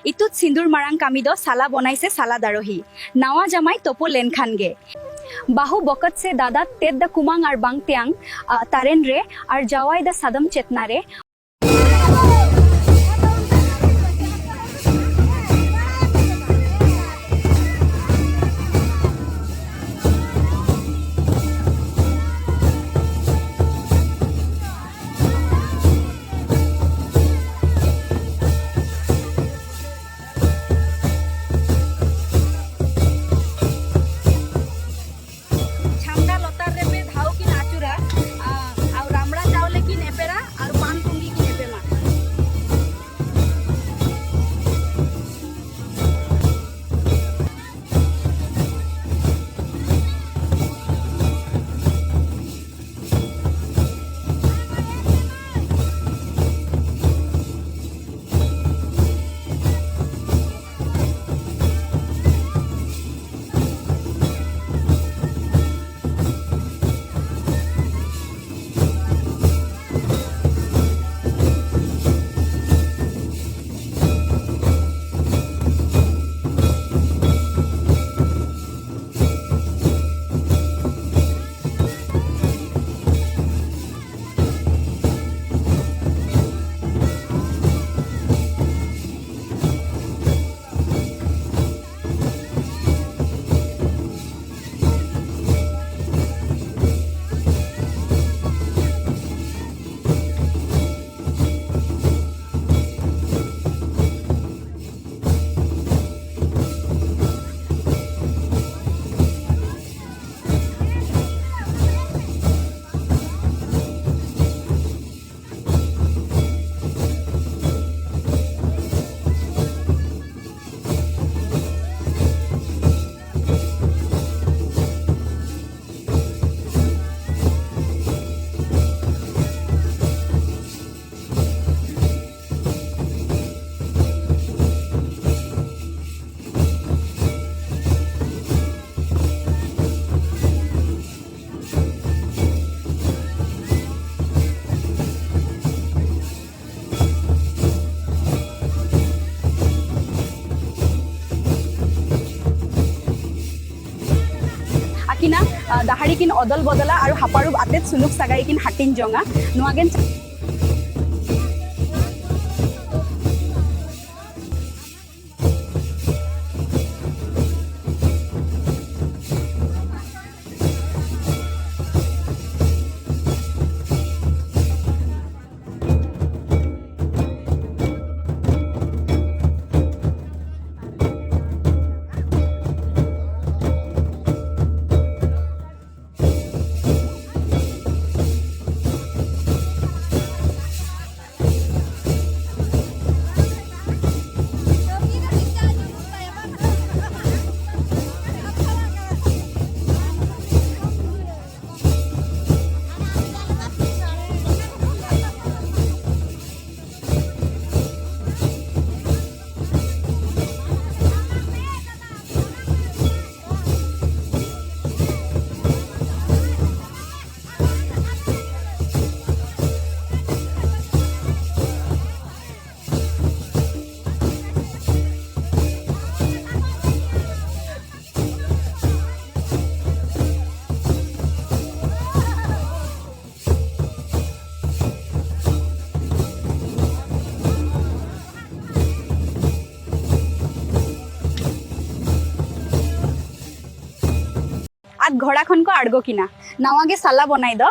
इतुत सिंदूर मारांग कामी दो साला बनाइसे साला दाड़ही नावा जमाई तोपो लेनखान गे बाहु बकत से दादा तेद द कुमांग आर बांग त्यांग तारेन रे आर जावाई द सदम चेतना रे दाहाड़ी किन अदल बदला और हापारू आते सुलुक सगाई किन हाटिन जोंगा नुआगेन घोड़ा खन को आड़गो किना नावा गे साला बनाई दो